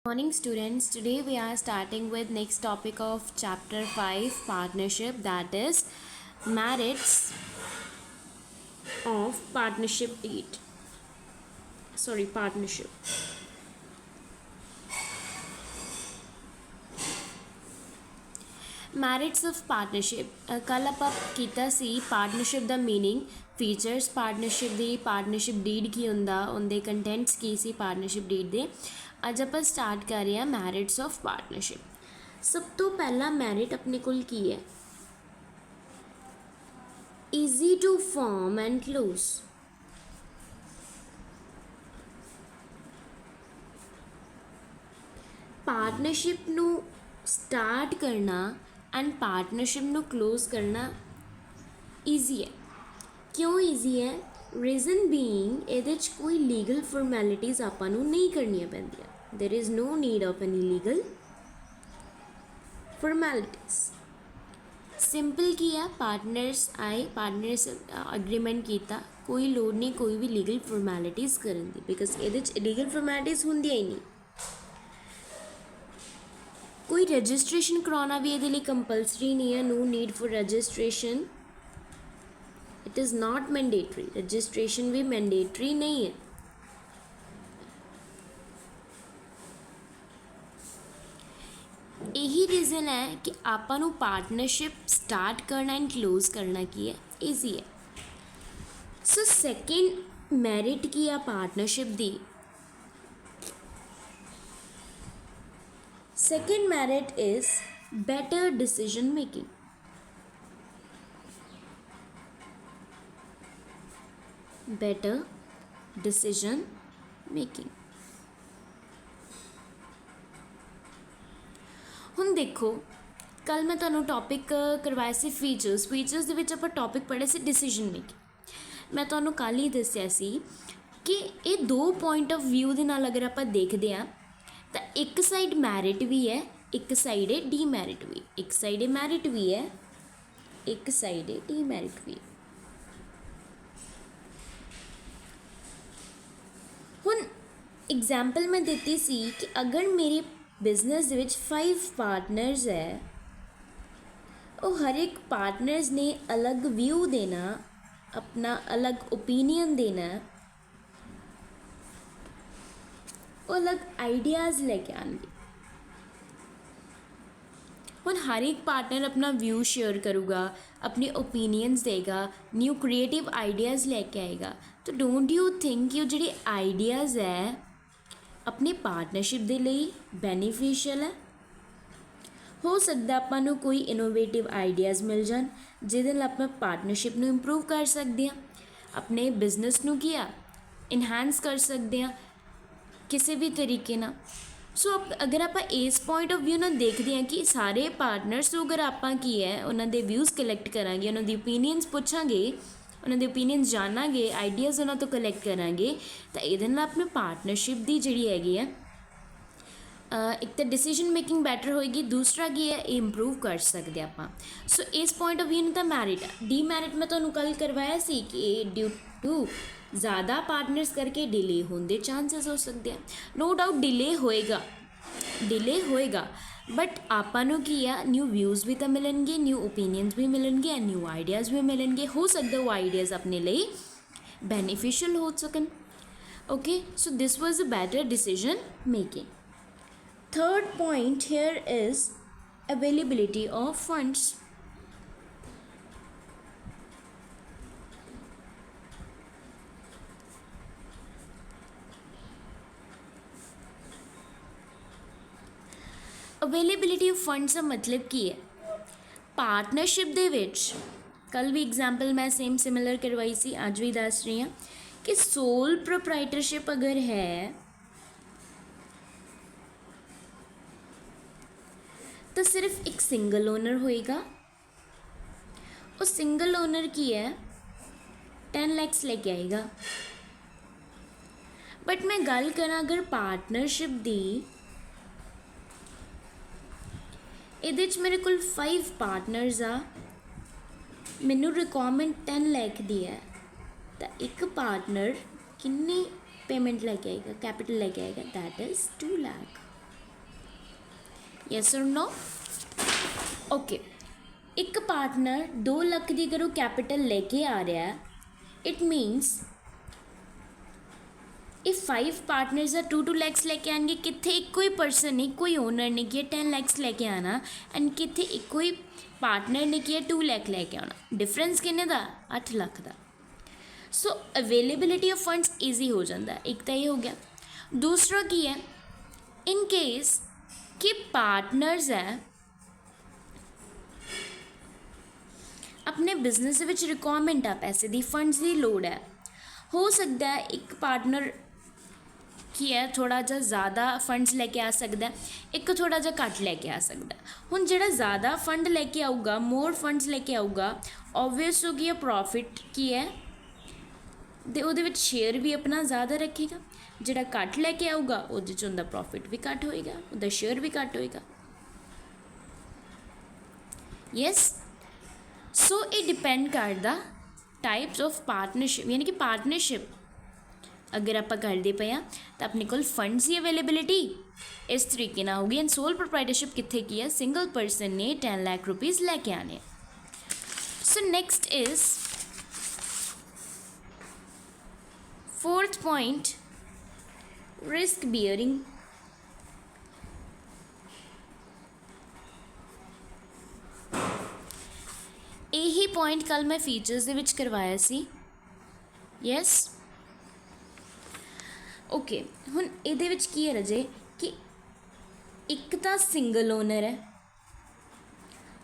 Morning students, today we are starting with next topic of chapter 5 partnership, that is merits of partnership deed. Partnership. Merits of partnership. ਕੱਲ ਆਪਾਂ ਕੀਤਾ ਸੀ partnership ਦਾ meaning, features partnership ਦੀ, partnership deed ਕੀ ਹੁੰਦਾ, ਉਹਦੇ contents ਕੀ ਸੀ partnership deed ਦੇ। ਅੱਜ ਆਪਾਂ start ਕਰ ਰਹੇ ਹਾਂ ਮੈਰਿਟਸ ਆਫ ਪਾਰਟਨਰਸ਼ਿਪ। ਸਭ ਤੋਂ ਪਹਿਲਾ ਮੈਰਿਟ ਆਪਣੇ ਕੋਲ ਕੀ ਹੈ? Easy to form and close. Partnership ਨੂੰ ਸਟਾਰਟ ਕਰਨਾ ਐਂਡ ਪਾਰਟਨਰਸ਼ਿਪ ਨੂੰ ਕਲੋਜ਼ ਕਰਨਾ ਈਜ਼ੀ ਹੈ। ਕਿਉਂ ਈਜ਼ੀ ਹੈ? ਰੀਜ਼ਨ ਬੀਇੰਗ ਇਹਦੇ 'ਚ ਕੋਈ ਲੀਗਲ ਫੋਰਮੈਲਿਟੀਜ਼ ਆਪਾਂ ਨੂੰ ਨਹੀਂ ਕਰਨੀਆਂ ਪੈਂਦੀਆਂ। there is no need of any legal formalities। Simple ਕੀ ਆ, ਪਾਰਟਨਰਸ ਆਏ, ਪਾਰਟਨਰਸ ਅਗਰੀਮੈਂਟ ਕੀਤਾ, ਕੋਈ ਲੋੜ ਨਹੀਂ ਕੋਈ ਵੀ ਲੀਗਲ ਫੋਰਮੈਲਿਟੀਜ਼ ਕਰਨ ਦੀ, ਬਿਕਾਜ਼ ਇਹਦੇ 'ਚ ਲੀਗਲ ਫੋਰਮੈਲਿਟੀਜ਼ ਹੁੰਦੀਆਂ ਹੀ ਨਹੀਂ। ਕੋਈ ਰਜਿਸਟ੍ਰੇਸ਼ਨ ਕਰਾਉਣਾ ਵੀ ਇਹਦੇ ਲਈ ਕੰਪਲਸਰੀ ਨਹੀਂ ਹੈ, no need for registration, it is not mandatory। Registration ਵੀ ਮੈਂਡੇਟਰੀ ਨਹੀਂ ਹੈ। ਇਹੀ ਰੀਜ਼ਨ ਹੈ ਕਿ ਆਪਾਂ ਨੂੰ ਪਾਰਟਨਰਸ਼ਿਪ ਸਟਾਰਟ ਕਰਨਾ ਐਂਡ ਕਲੋਜ਼ ਕਰਨਾ ਕੀ ਹੈ, ਈਜ਼ੀ ਹੈ। ਸੋ ਸੈਕਿੰਡ ਮੈਰਿਟ ਕੀ ਆ partnership the? second merit is better decision making। better decision making। ਹੁਣ ਦੇਖੋ, ਕੱਲ ਮੈਂ ਤੁਹਾਨੂੰ ਟੌਪਿਕ ਕਰਵਾਇਆ ਸੀ ਫੀਚਰਸ ਦੇ ਵਿੱਚ ਆਪਾਂ ਟੌਪਿਕ ਪੜ੍ਹੇ ਸੀ ਡਿਸੀਜਨ ਮੇਕਿੰਗ। ਮੈਂ ਤੁਹਾਨੂੰ ਕੱਲ੍ਹ ਹੀ ਦੱਸਿਆ ਸੀ ਕਿ ਇਹ ਦੋ ਪੁਆਇੰਟ ਆਫ ਵਿਊ ਦੇ ਨਾਲ ਅਗਰ ਆਪਾਂ ਦੇਖਦੇ ਹਾਂ ਤਾਂ ਇੱਕ ਸਾਈਡ ਮੈਰਿਟ ਵੀ ਹੈ, ਇੱਕ ਸਾਈਡ ਹੈ ਡੀਮੈਰਿਟ ਵੀ। ਇੱਕ ਸਾਈਡ ਮੈਰਿਟ ਵੀ ਹੈ, ਇੱਕ ਸਾਈਡ ਡੀਮੈਰਿਟ ਵੀ। ਹੁਣ ਐਗਜ਼ਾਮਪਲ ਮੈਂ ਦਿੱਤੀ ਸੀ ਕਿ ਅਗਰ ਮੇਰੇ ਬਿਜ਼ਨਸ ਦੇ ਵਿੱਚ 5 ਪਾਰਟਨਰਸ ਹੈ, ਉਹ ਹਰ ਇੱਕ ਪਾਰਟਨਰਸ ਨੇ ਅਲੱਗ ਵਿਊ ਦੇਣਾ, ਆਪਣਾ ਅਲੱਗ ਓਪੀਨੀਅਨ ਦੇਣਾ, ਉਹ ਅਲੱਗ ਆਈਡੀਆਜ਼ ਲੈ ਕੇ ਆਉਣਗੇ। ਹੁਣ ਹਰ ਇੱਕ ਪਾਰਟਨਰ ਆਪਣਾ ਵਿਊ ਸ਼ੇਅਰ ਕਰੂਗਾ, ਆਪਣੀ ਓਪੀਨੀਅਨਸ ਦੇਗਾ, ਨਿਊ ਕ੍ਰੀਏਟਿਵ ਆਈਡੀਆਜ਼ ਲੈ ਕੇ ਆਏਗਾ। ਤਾਂ ਡੋਂਟ ਯੂ ਥਿੰਕ ਕਿ ਉਹ ਜਿਹੜੇ ਆਈਡੀਆਜ਼ ਹੈ ਆਪਣੀ ਪਾਰਟਨਰਸ਼ਿਪ ਦੇ ਲਈ ਬੈਨੀਫੀਸ਼ੀਅਲ ਹੈ? ਹੋ ਸਕਦਾ ਆਪਾਂ ਨੂੰ ਕੋਈ ਇਨੋਵੇਟਿਵ ਆਈਡੀਆਜ਼ ਮਿਲ ਜਾਣ ਜਿਹਦੇ ਨਾਲ ਆਪਾਂ ਪਾਰਟਨਰਸ਼ਿਪ ਨੂੰ ਇੰਪਰੂਵ ਕਰ ਸਕਦੇ ਹਾਂ, ਆਪਣੇ ਬਿਜ਼ਨਸ ਨੂੰ ਕੀ ਆ ਇਨਹਾਂਸ ਕਰ ਸਕਦੇ ਹਾਂ ਕਿਸੇ ਵੀ ਤਰੀਕੇ ਨਾਲ। ਸੋ ਅਗਰ ਆਪਾਂ ਇਸ ਪੁਆਇੰਟ ਆਫ ਵਿਊ ਨਾਲ ਦੇਖਦੇ ਹਾਂ ਕਿ ਸਾਰੇ ਪਾਰਟਨਰਸ ਤੋਂ ਅਗਰ ਆਪਾਂ ਕੀ ਹੈ ਉਹਨਾਂ ਦੇ ਵਿਊਜ਼ ਕਲੈਕਟ ਕਰਾਂਗੇ, ਉਹਨਾਂ ਦੀ ਓਪੀਨੀਅਨਸ ਪੁੱਛਾਂਗੇ, ਉਹਨਾਂ ਦੇ ਓਪੀਨੀਅਨਸ ਜਾਣਾਂਗੇ, ਆਈਡੀਆਜ਼ ਉਹਨਾਂ ਤੋਂ ਕਲੈਕਟ ਕਰਾਂਗੇ, ਤਾਂ ਇਹਦੇ ਨਾਲ ਆਪਣੇ ਪਾਰਟਨਰਸ਼ਿਪ ਦੀ ਜਿਹੜੀ ਹੈਗੀ ਹੈ ਇੱਕ ਤਾਂ ਡਿਸੀਜਨ ਮੇਕਿੰਗ ਬੈਟਰ ਹੋਏਗੀ, ਦੂਸਰਾ ਕੀ ਹੈ ਇਹ ਇੰਪਰੂਵ ਕਰ ਸਕਦੇ ਆਪਾਂ। ਸੋ ਇਸ ਪੁਆਇੰਟ ਆਫ ਵਿਊ ਨੂੰ ਤਾਂ ਮੈਰਿਟ ਹੈ। ਡੀਮੈਰਿਟ ਮੈਂ ਤੁਹਾਨੂੰ ਕੱਲ੍ਹ ਕਰਵਾਇਆ ਸੀ ਕਿ ਇਹ ਡਿਊ ਟੂ ਜ਼ਿਆਦਾ ਪਾਰਟਨਰਸ ਕਰਕੇ ਡਿਲੇ ਹੋਣ ਦੇ ਚਾਂਸਸ ਹੋ ਸਕਦੇ ਆ। ਨੋ ਡਾਊਟ ਡਿਲੇ ਹੋਏਗਾ ਬਟ ਆਪਾਂ ਨੂੰ ਕੀ ਆ ਨਿਊ ਵਿਊਜ਼ ਵੀ ਤਾਂ ਮਿਲਣਗੇ, ਨਿਊ ਓਪੀਨੀਅਨਸ ਵੀ ਮਿਲਣਗੇ ਐਂਡ ਨਿਊ ਆਈਡੀਆਜ਼ ਵੀ ਮਿਲਣਗੇ। ਹੋ ਸਕਦਾ ਉਹ ਆਈਡੀਆਜ਼ ਆਪਣੇ ਲਈ ਬੈਨੀਫੀਸ਼ੀਅਲ ਹੋ ਸਕਣ। Okay, so this was a better decision making. Third point here is availability of funds। Availability of funds ਦਾ ਮਤਲਬ ਕੀ ਹੈ? ਪਾਰਟਨਰਸ਼ਿਪ ਦੇ ਵਿੱਚ ਕੱਲ੍ਹ ਵੀ ਐਗਜ਼ਾਮਪਲ ਮੈਂ ਸੇਮ ਸਿਮਿਲਰ ਕਰਵਾਈ ਸੀ, ਅੱਜ ਵੀ ਦੱਸ ਰਹੀ ਹਾਂ ਕਿ ਸੋਲ ਪ੍ਰੋਪਰਾਈਟਰਸ਼ਿਪ ਅਗਰ ਹੈ ਤਾਂ ਸਿਰਫ ਇੱਕ ਸਿੰਗਲ ਓਨਰ ਹੋਏਗਾ। ਉਹ ਸਿੰਗਲ ਓਨਰ ਕੀ ਹੈ 10 lakhs ਲੈ ਕੇ ਆਏਗਾ। ਬਟ ਮੈਂ ਗੱਲ ਕਰਾਂ ਅਗਰ ਪਾਰਟਨਰਸ਼ਿਪ ਦੀ, ਇਹਦੇ 'ਚ ਮੇਰੇ ਕੋਲ 5 ਪਾਰਟਨਰਸ ਆ, ਮੈਨੂੰ ਰਿਕੁਆਇਰਮੈਂਟ 10 lakh ਦੀ ਹੈ, ਤਾਂ ਇੱਕ ਪਾਰਟਨਰ ਕਿੰਨੀ पेमेंट लेके आएगा, कैपिटल लेके आएगा, दैट इज 2 लाख। यस और नो? ओके, एक पार्टनर 2 ਲੱਖ ਦੀ अगर वो कैपिटल लेके आ रहा है, इट मीनस ਇਹ 5 ਪਾਰਟਨਰਸ ਆ 2 ਲੈਕਸ ਲੈ ਕੇ ਆਣਗੇ। ਕਿੱਥੇ ਇੱਕੋ ਹੀ ਪਰਸਨ ਨੇ, ਕੋਈ ਓਨਰ ਨੇ ਕੀ 10 ਲੈਕਸ ਲੈ ਕੇ ਆਣਾ, ਐਂਡ ਕਿੱਥੇ ਇੱਕੋ ਹੀ ਪਾਰਟਨਰ ਨੇ ਕੀ 2 ਲੱਖ ਲੈ ਕੇ ਆਉਣਾ। ਡਿਫਰੈਂਸ ਕਿੰਨੇ ਦਾ? 8 ਲੱਖ ਦਾ। ਸੋ ਅਵੇਲੇਬਿਲਿਟੀ ਆਫ ਫੰਡਸ ਈਜ਼ੀ ਹੋ ਜਾਂਦਾ। ਇੱਕ ਤਾਂ ਇਹ ਹੋ ਗਿਆ। ਦੂਸਰਾ ਕੀ ਹੈ, ਇਨ ਕੇਸ ਕਿ ਪਾਰਟਨਰਸ ਹੈ ਆਪਣੇ ਬਿਜ਼ਨਸ ਦੇ ਵਿੱਚ ਰਿਕੁਆਇਰਮੈਂਟ ਆ ਪੈਸੇ ਦੀ, ਫੰਡਸ ਦੀ ਲੋੜ ਹੈ, ਹੋ ਸਕਦਾ ਹੈ ਇੱਕ ਪਾਰਟਨਰ ਕੀ ਹੈ ਥੋੜ੍ਹਾ ਜਿਹਾ ਜ਼ਿਆਦਾ ਫੰਡਸ ਲੈ ਕੇ ਆ ਸਕਦਾ, ਇੱਕ ਥੋੜ੍ਹਾ ਜਿਹਾ ਘੱਟ ਲੈ ਕੇ ਆ ਸਕਦਾ। ਹੁਣ ਜਿਹੜਾ ਜ਼ਿਆਦਾ ਫੰਡ ਲੈ ਕੇ ਆਊਗਾ, ਮੋਰ ਫੰਡਸ ਲੈ ਕੇ ਆਊਗਾ, ਓਬਵੀਅਸ ਹੋ ਗਿਆ ਪ੍ਰੋਫਿਟ ਕੀ ਹੈ ਅਤੇ ਉਹਦੇ ਵਿੱਚ ਸ਼ੇਅਰ ਵੀ ਆਪਣਾ ਜ਼ਿਆਦਾ ਰੱਖੇਗਾ। ਜਿਹੜਾ ਘੱਟ ਲੈ ਕੇ ਆਊਗਾ ਉਹਦੇ 'ਚ ਉਹਦਾ ਪ੍ਰੋਫਿਟ ਵੀ ਘੱਟ ਹੋਏਗਾ, ਉਹਦਾ ਸ਼ੇਅਰ ਵੀ ਘੱਟ ਹੋਏਗਾ। ਯੈਸ, ਸੋ ਇਹ ਡਿਪੈਂਡ ਕਰਦਾ टाइप्स ऑफ पार्टनरशिप, यानी कि पार्टनरशिप अगर आप करते पे हाँ तो अपने को फंड्स की अवेलेबिलिटी इस तरीके ना होगी। एंड सोल प्रोप्राइटरशिप कितने की है, सिंगल पर्सन ने 10 लाख रुपीज़ लैके आने। So next is 4th point, risk bearing. यही पॉइंट कल मैं फीचर्स दे विच करवाया सी। यस, ओके, हुण इहदे विच की है रजे कि एक तो सिंगल ओनर है,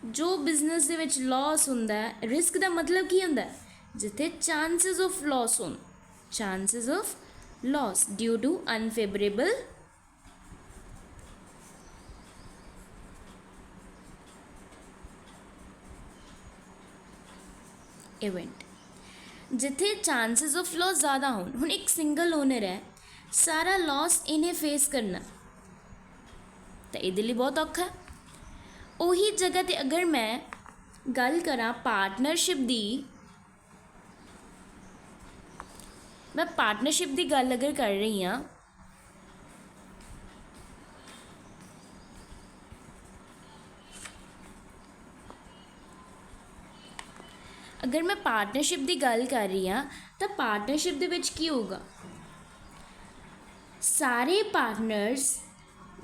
जो बिजनेस दे विच लॉस हुंदा है, रिस्क का मतलब की हुंदा है जिथे चांसिस ऑफ लॉस होन, chances of loss due to unfavourable event, जिथे चांसिस ऑफ लॉस ज़्यादा होन। हुण एक सिंगल ओनर है, सारा लॉस इन्हें फेस करना तो ये लिए बहुत औखा है। उही जगह ते अगर मैं गल करा पार्टनरशिप दी, मैं पार्टनरशिप दी गल अगर कर रही हाँ, अगर मैं पार्टनरशिप की गल कर रही हाँ तो पार्टनरशिप दे विच की होगा, सारे पार्टनर्स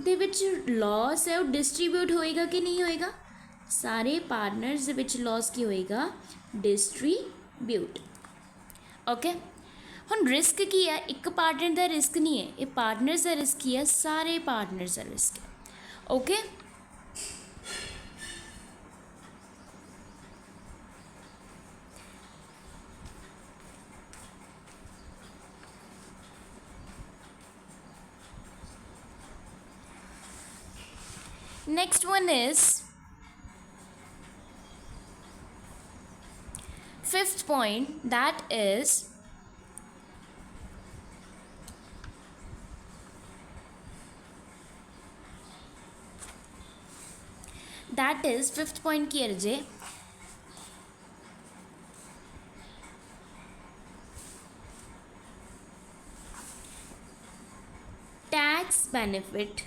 दे विच लॉस है वो डिस्ट्रीब्यूट होएगा कि नहीं होएगा? सारे पार्टनर्स दे विच लॉस की होएगा? डिस्ट्रीब्यूट। ओके, हुण रिस्क की है, एक पार्टनर का रिस्क नहीं है, ये पार्टनर्स का रिस्क ही है, सारे पार्टनर्स का रिस्क है। Okay, next one is 5th point, that is that is 5th point की अर्जे tax benefit,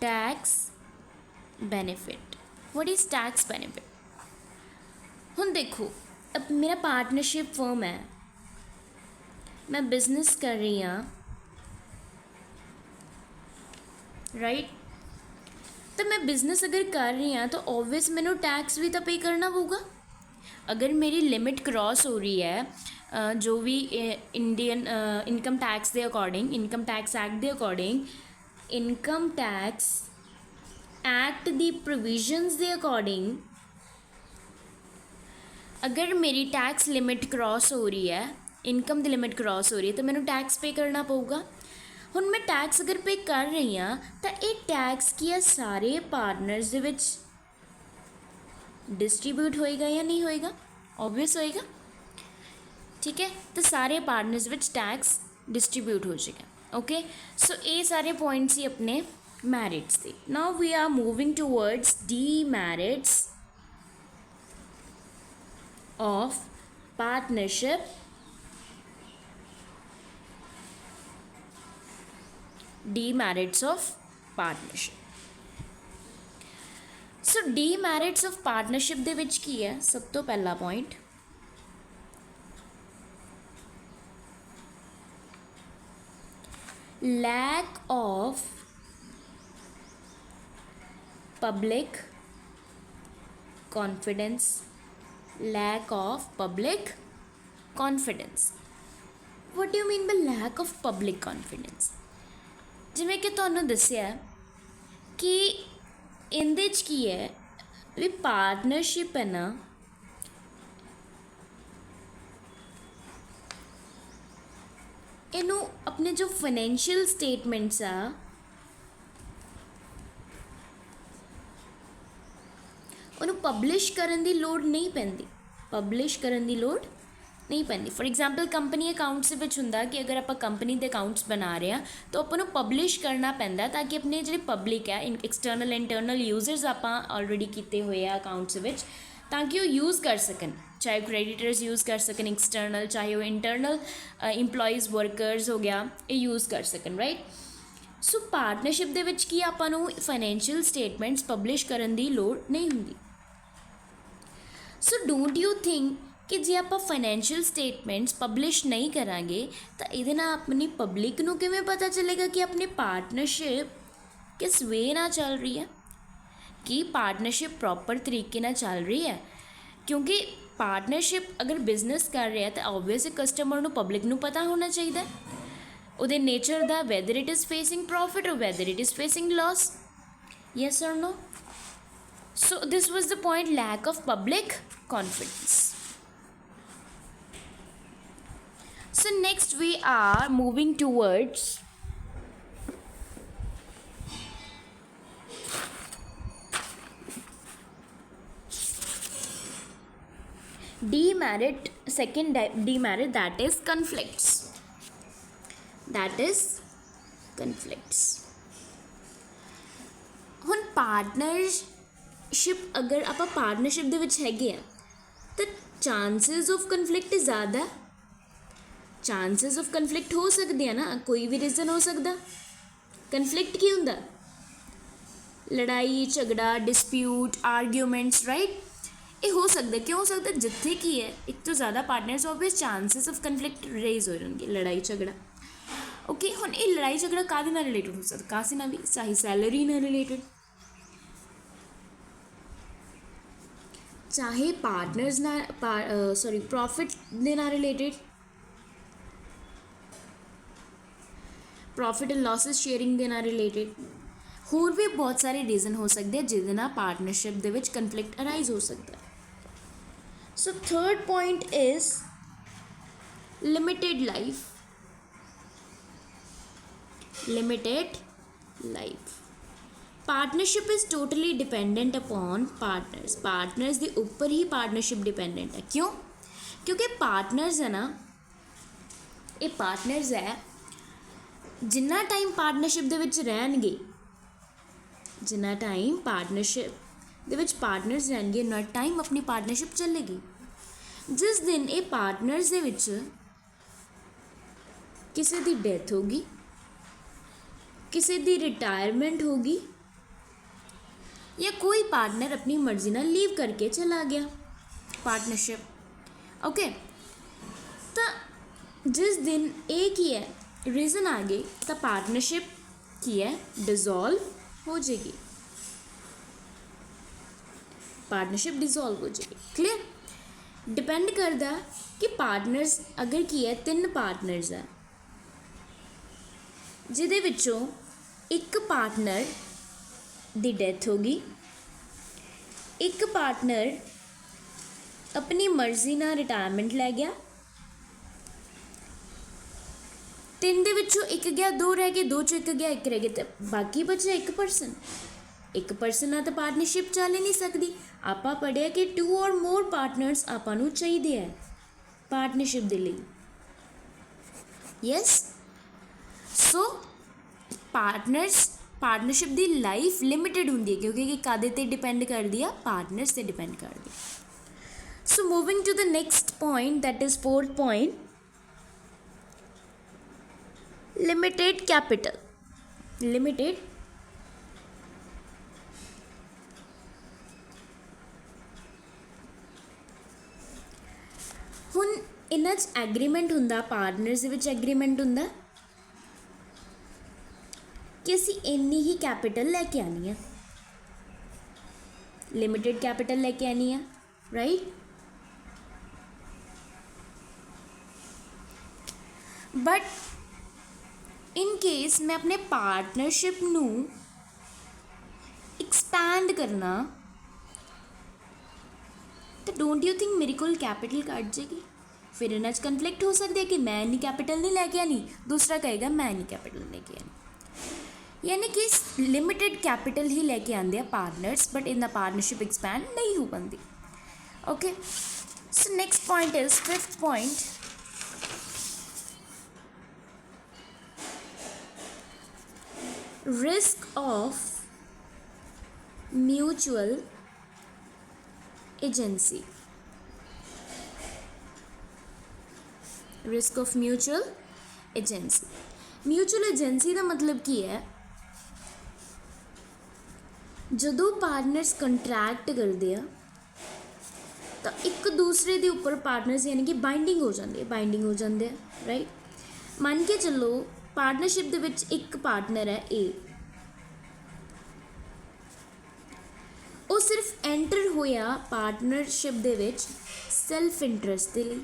tax benefit। what is tax benefit? हुन देखो, अब मेरा पार्टनरशिप फर्म है, मैं बिजनेस कर रही हाँ, राइट, तो मैं बिजनेस अगर कर रही हाँ तो ऑब्वियस मैंने टैक्स भी तो पे करना पऊगा। अगर मेरी लिमिट क्रॉस हो रही है जो भी इंडियन इनकम टैक्स के अकॉर्डिंग, इनकम टैक्स एक्ट के अकॉर्डिंग, इनकम टैक्स एक्ट दी प्रोविजनस के अकॉर्डिंग, अगर मेरी टैक्स लिमिट क्रॉस हो रही है, इनकम की लिमिट क्रॉस हो रही है, तो मैंने टैक्स पे करना पऊगा। हुण मैं टैक्स अगर पे कर रही हाँ तो ये टैक्स की है सारे पार्टनर्स दे विच डिस्ट्रीब्यूट होएगा या नहीं होएगा? ऑब्वियस होएगा, ठीक है। तो सारे पार्टनर्स विच टैक्स डिस्ट्रीब्यूट हो जाएगा। ओके, सो ये सारे पॉइंट्स ही अपने मैरिट्स थे। Now we are moving towards demerits of partnership, demerits of partnership. So demerits of partnership ਦੇ ਵਿੱਚ ਕੀ ਹੈ? ਸਭ ਤੋਂ ਪਹਿਲਾ point, lack of public confidence, lack of public confidence। what do you mean by lack of public confidence? ਜਿਵੇਂ ਕਿ ਤੁਹਾਨੂੰ ਦੱਸਿਆ ਕਿ ਇਹਦੇ 'ਚ ਕੀ ਹੈ ਵੀ ਪਾਰਟਨਰਸ਼ਿਪ ਹੈ ਨਾ, ਇਹਨੂੰ ਆਪਣੇ ਜੋ ਫਾਈਨੈਂਸ਼ੀਅਲ ਸਟੇਟਮੈਂਟਸ ਆ ਉਹਨੂੰ ਪਬਲਿਸ਼ ਕਰਨ ਦੀ ਲੋੜ ਨਹੀਂ ਪੈਂਦੀ, ਪਬਲਿਸ਼ ਕਰਨ ਦੀ ਲੋੜ ਨਹੀਂ ਪੈਂਦੀ। ਫੋਰ ਐਗਜ਼ਾਮਪਲ ਕੰਪਨੀ ਅਕਾਊਂਟਸ ਦੇ ਵਿੱਚ ਹੁੰਦਾ ਕਿ ਅਗਰ ਆਪਾਂ ਕੰਪਨੀ ਦੇ ਅਕਾਊਂਟਸ ਬਣਾ ਰਹੇ ਹਾਂ ਤਾਂ ਆਪਾਂ ਨੂੰ ਪਬਲਿਸ਼ ਕਰਨਾ ਪੈਂਦਾ ਤਾਂ ਕਿ ਆਪਣੇ ਜਿਹੜੇ ਪਬਲਿਕ ਹੈ, ਐਕਸਟਰਨਲ ਇੰਟਰਨਲ ਯੂਜ਼ਰਸ ਆਪਾਂ ਆਲਰੇਡੀ ਕੀਤੇ ਹੋਏ ਆ ਅਕਾਊਂਟਸ ਵਿੱਚ, ਤਾਂ ਕਿ ਉਹ ਯੂਜ਼ ਕਰ ਸਕਣ, ਚਾਹੇ ਕ੍ਰੈਡੀਟਰਸ ਯੂਜ਼ ਕਰ ਸਕਣ ਐਕਸਟਰਨਲ, ਚਾਹੇ ਉਹ ਇੰਟਰਨਲ ਇੰਪਲੋਈਜ਼ ਵਰਕਰਸ ਹੋ ਗਿਆ, ਇਹ ਯੂਜ਼ ਕਰ ਸਕਣ, ਰਾਈਟ। ਸੋ ਪਾਰਟਨਰਸ਼ਿਪ ਦੇ ਵਿੱਚ ਕੀ ਆਪਾਂ ਨੂੰ ਫਾਈਨੈਂਸ਼ੀਅਲ ਸਟੇਟਮੈਂਟਸ ਪਬਲਿਸ਼ ਕਰਨ ਦੀ ਲੋੜ ਨਹੀਂ ਹੁੰਦੀ। ਸੋ ਡੋਂਟ ਯੂ ਥਿੰਕ ਕਿ ਜੇ ਆਪਾਂ ਫਾਈਨੈਂਸ਼ੀਅਲ ਸਟੇਟਮੈਂਟਸ ਪਬਲਿਸ਼ ਨਹੀਂ ਕਰਾਂਗੇ ਤਾਂ ਇਹਦੇ ਨਾਲ ਆਪਣੀ ਪਬਲਿਕ ਨੂੰ ਕਿਵੇਂ ਪਤਾ ਚੱਲੇਗਾ ਕਿ ਆਪਣੀ ਪਾਰਟਨਰਸ਼ਿਪ ਕਿਸ ਵੇ ਨਾਲ ਚੱਲ ਰਹੀ ਹੈ, ਕਿ ਪਾਰਟਨਰਸ਼ਿਪ ਪ੍ਰੋਪਰ ਤਰੀਕੇ ਨਾਲ ਚੱਲ ਰਹੀ ਹੈ? ਕਿਉਂਕਿ ਪਾਰਟਨਰਸ਼ਿਪ ਅਗਰ ਬਿਜ਼ਨਸ ਕਰ ਰਿਹਾ ਤਾਂ ਓਬਵੀਅਸਲੀ ਕਸਟਮਰ ਨੂੰ, ਪਬਲਿਕ ਨੂੰ ਪਤਾ ਹੋਣਾ ਚਾਹੀਦਾ ਉਹਦੇ ਨੇਚਰ ਦਾ, whether it is facing profit or whether it is facing loss, yes or no. So this was the point, lack of public confidence. So next we are moving towards demerit, second demerit, that is conflicts, that is conflicts। ਹੁਣ partnership ਅਗਰ ਆਪਾਂ partnership ਦੇ ਵਿੱਚ ਹੈਗੇ ਆ ਤਾਂ chances of conflict ਜ਼ਿਆਦਾ, chances of conflict ਹੋ ਸਕਦੇ ਆ ਨਾ, ਕੋਈ ਵੀ ਰੀਜ਼ਨ ਹੋ ਸਕਦਾ। ਕਨਫਲਿਕਟ ਕੀ ਹੁੰਦਾ? ਲੜਾਈ ਝਗੜਾ, ਡਿਸਪਿਊਟ, ਆਰਗੂਮੈਂਟਸ, ਰਾਈਟ, ਇਹ ਹੋ ਸਕਦਾ। ਕਿਉਂ ਹੋ ਸਕਦਾ? ਜਿੱਥੇ ਕੀ ਹੈ ਇੱਕ ਤੋਂ ਜ਼ਿਆਦਾ ਪਾਰਟਨਰਸ ਹੋਵੇ, ਚਾਂਸਿਸ ਆਫ ਕਨਫਲਿਕਟ ਰੇਜ਼ ਹੋ ਜਾਣਗੇ, ਲੜਾਈ ਝਗੜਾ। ਓਕੇ, ਹੁਣ ਇਹ ਲੜਾਈ ਝਗੜਾ ਕਾਹਦੇ ਨਾਲ ਰਿਲੇਟਡ ਹੋ ਸਕਦਾ? ਕਾਸੇ ਨਾਲ ਵੀ, ਚਾਹੇ ਸੈਲਰੀ ਨਾਲ ਰਿਲੇਟਡ, ਚਾਹੇ ਪਾਰਟਨਰਸ ਨਾਲ, ਪ੍ਰੋਫਿਟ ਦੇ ਨਾਲ ਰਿਲੇਟਡ, ਪ੍ਰੋਫਿਟ ਐਂਡ ਲਾਸਿਸ ਸ਼ੇਅਰਿੰਗ ਦੇ ਨਾਲ ਰਿਲੇਟਡ। ਹੋਰ ਵੀ ਬਹੁਤ ਸਾਰੇ ਰੀਜ਼ਨ ਹੋ ਸਕਦੇ ਆ ਜਿਹਦੇ ਨਾਲ ਪਾਰਟਨਰਸ਼ਿਪ ਦੇ ਵਿੱਚ ਕਨਫਲਿਕਟ ਅਰਾਈਜ਼ ਹੋ ਸਕਦਾ। So third point is limited life, limited life. Partnership is totally dependent upon partners, partners ਦੇ ਉੱਪਰ ਹੀ ਪਾਰਟਨਰਸ਼ਿਪ ਡਿਪੈਂਡੈਂਟ ਹੈ। ਕਿਉਂ? ਕਿਉਂਕਿ ਪਾਰਟਨਰਸ ਹੈ ਨਾ, ਇਹ ਪਾਰਟਨਰਸ ਹੈ, ਜਿੰਨਾ ਟਾਈਮ ਪਾਰਟਨਰਸ਼ਿਪ ਦੇ ਵਿੱਚ ਰਹਿਣਗੇ, ਜਿੰਨਾ ਟਾਈਮ ਪਾਰਟਨਰਸ਼ਿਪ ਦੇ ਵਿੱਚ ਪਾਰਟਨਰਸ ਰਹਿਣਗੇ, ਉਨਾ ਟਾਈਮ ਆਪਣੀ ਪਾਰਟਨਰਸ਼ਿਪ ਚੱਲੇਗੀ। ਜਿਸ ਦਿਨ ਇਹ ਪਾਰਟਨਰਸ ਦੇ ਵਿੱਚ ਕਿਸੇ ਦੀ ਡੈਥ ਹੋਗੀ, ਕਿਸੇ ਦੀ ਰਿਟਾਇਰਮੈਂਟ ਹੋਗੀ, ਜਾਂ ਕੋਈ ਪਾਰਟਨਰ ਆਪਣੀ ਮਰਜ਼ੀ ਨਾਲ ਲੀਵ ਕਰਕੇ ਚਲਾ ਗਿਆ ਪਾਰਟਨਰਸ਼ਿਪ, ਓਕੇ, ਤਾਂ ਜਿਸ ਦਿਨ ਇਹ ਕੀ ਹੈ ਰੀਜ਼ਨ ਆ ਗਏ ਤਾਂ ਪਾਰਟਨਰਸ਼ਿਪ ਕੀ ਹੈ ਡਿਜ਼ੋਲਵ ਹੋ ਜਾਏਗੀ, ਪਾਰਟਨਰਸ਼ਿਪ ਡਿਜ਼ੋਲਵ ਹੋ ਜਾਏਗੀ। ਕਲੀਅਰ? ਡਿਪੈਂਡ ਕਰਦਾ ਕਿ ਪਾਰਟਨਰਸ ਅਗਰ ਕੀ ਹੈ, 3 ਪਾਰਟਨਰਸ ਹੈ ਜਿਹਦੇ ਵਿੱਚੋਂ ਇੱਕ ਪਾਰਟਨਰ ਦੀ ਡੈਥ ਹੋ ਗਈ, ਇੱਕ ਪਾਰਟਨਰ ਆਪਣੀ ਮਰਜ਼ੀ ਨਾਲ ਰਿਟਾਇਰਮੈਂਟ ਲੈ ਗਿਆ, 3 ਦੇ ਵਿੱਚੋਂ ਇੱਕ ਗਿਆ, 2 ਰਹਿ ਗਏ, 2 ਚੋਂ ਇੱਕ ਗਿਆ, 1 ਰਹਿ ਗਿਆ, ਤੇ ਬਾਕੀ ਬਚਿਆ 1%। 1% ਨਾਲ ਤਾਂ ਪਾਰਟਨਰਸ਼ਿਪ ਚੱਲ ਹੀ ਨਹੀਂ ਸਕਦੀ। ਆਪਾਂ ਪੜ੍ਹਿਆ ਕਿ 2 ਔਰ ਮੋਰ ਪਾਰਟਨਰਸ ਆਪਾਂ ਨੂੰ ਚਾਹੀਦੇ ਹੈ ਪਾਰਟਨਰਸ਼ਿਪ ਦੇ ਲਈ, ਯੈਸ। ਸੋ ਪਾਰਟਨਰਸ਼ਿਪ ਦੀ ਲਾਈਫ ਲਿਮਿਟਿਡ ਹੁੰਦੀ ਹੈ ਕਿਉਂਕਿ ਇਹ ਕਾਹਦੇ 'ਤੇ ਡਿਪੈਂਡ ਕਰਦੀ ਆ? ਪਾਰਟਨਰਸ 'ਤੇ ਡਿਪੈਂਡ ਕਰਦੀ। So moving to the next point, that is 4th point, limited capital, limited ਇਹਨਾਂ 'ਚ ਐਗਰੀਮੈਂਟ ਹੁੰਦਾ, ਪਾਰਟਨਰਸ ਦੇ ਵਿੱਚ ਐਗਰੀਮੈਂਟ ਹੁੰਦਾ ਕਿ ਅਸੀਂ ਇੰਨੀ ਹੀ ਕੈਪੀਟਲ ਲੈ ਕੇ ਆਉਣੀ ਹੈ, ਲਿਮਿਟਿਡ ਕੈਪੀਟਲ ਲੈ ਕੇ ਆਉਣੀ ਹੈ, ਰਾਈਟ। ਬਟ ਇਨ ਕੇਸ ਮੈਂ ਆਪਣੇ ਪਾਰਟਨਰਸ਼ਿਪ ਨੂੰ ਐਕਸਪੈਂਡ ਕਰਨਾ ਤਾਂ ਡੋਂਟ ਯੂ ਥਿੰਕ ਮੇਰੇ ਕੋਲ ਕੈਪੀਟਲ ਘੱਟ ਜਾਏਗੀ। ਫਿਰ ਇਹਨਾਂ 'ਚ ਕਨਫਲਿਕਟ ਹੋ ਸਕਦੀ ਹੈ ਕਿ ਮੈਂ ਇੰਨੀ ਕੈਪੀਟਲ ਨਹੀਂ ਲੈ ਕੇ ਆਣੀ, ਦੂਸਰਾ ਕਹੇਗਾ ਮੈਂ ਇੰਨੀ ਕੈਪੀਟਲ ਲੈ ਕੇ ਆਣੀ। यानी कि लिमिटेड कैपिटल ही लेके आते हैं partners, but in the partnership expand नहीं हो पाती। Okay, so next point is fifth point, risk of mutual agency. Risk of mutual agency, mutual agency का मतलब की है ਜਦੋਂ ਪਾਰਟਨਰਸ ਕੰਟਰੈਕਟ ਕਰਦੇ ਆ ਤਾਂ ਇੱਕ ਦੂਸਰੇ ਦੇ ਉੱਪਰ ਪਾਰਟਨਰਸ ਯਾਨੀ ਕਿ ਬਾਈਂਡਿੰਗ ਹੋ ਜਾਂਦੀ ਹੈ, ਰਾਈਟ। ਮੰਨ ਕੇ ਚੱਲੋ ਪਾਰਟਨਰਸ਼ਿਪ ਦੇ ਵਿੱਚ ਇੱਕ ਪਾਰਟਨਰ ਹੈ ਏ, ਉਹ ਸਿਰਫ ਐਂਟਰ ਹੋਇਆ ਪਾਰਟਨਰਸ਼ਿਪ ਦੇ ਵਿੱਚ ਸੈਲਫ ਇੰਟਰਸਟ ਦੇ ਲਈ।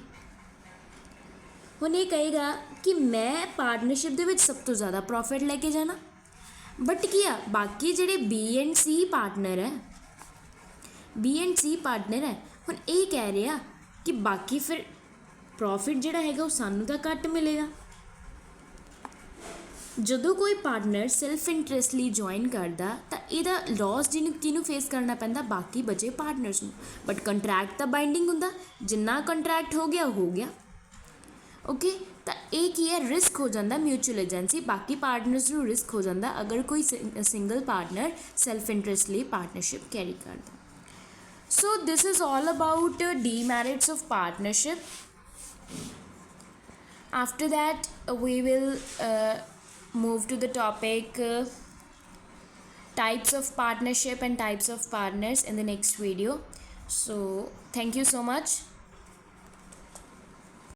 ਹੁਣ ਇਹ ਕਹੇਗਾ ਕਿ ਮੈਂ ਪਾਰਟਨਰਸ਼ਿਪ ਦੇ ਵਿੱਚ ਸਭ ਤੋਂ ਜ਼ਿਆਦਾ ਪ੍ਰੋਫਿਟ ਲੈ ਕੇ ਜਾਣਾ, बट क्या बाकी ਜਿਹੜੇ बी एंड सी पार्टनर है ਹੁਣ ਇਹ ਕਹਿ ਰਿਹਾ ਕਿ ਬਾਕੀ ਫਿਰ ਪ੍ਰੋਫਿਟ ਜਿਹੜਾ ਹੈਗਾ ਉਹ ਸਾਨੂੰ ਤਾਂ ਘੱਟ ਮਿਲੇਗਾ। ਜਦੋਂ ਕੋਈ ਪਾਰਟਨਰ ਸੈਲਫ ਇੰਟਰਸਟ ਲਈ ਜੁਆਇਨ ਕਰਦਾ ਤਾਂ ਇਹਦਾ ਲਾਸ ਜਿਹਨੂੰ ਫੇਸ ਕਰਨਾ ਪੈਂਦਾ, ਬਾਕੀ ਬਚੇ ਪਾਰਟਨਰਸ ਨੂੰ। ਬਟ ਕੰਟਰੈਕਟ ਤਾਂ ਬਾਈਂਡਿੰਗ ਹੁੰਦਾ, ਜਿੰਨਾ ਕੰਟਰੈਕਟ ਹੋ ਗਿਆ। ओके, तो ये की है रिस्क हो जाता म्यूचुअल एजेंसी, बाकी पार्टनर्स को रिस्क हो जाता अगर कोई सिंगल पार्टनर सैल्फ इंटरस्ट लिए पार्टनरशिप कैरी करता। So this is all about demerits of partnership. After that we will move to the topic types of partnership and types of partners in the next video. So thank you so much.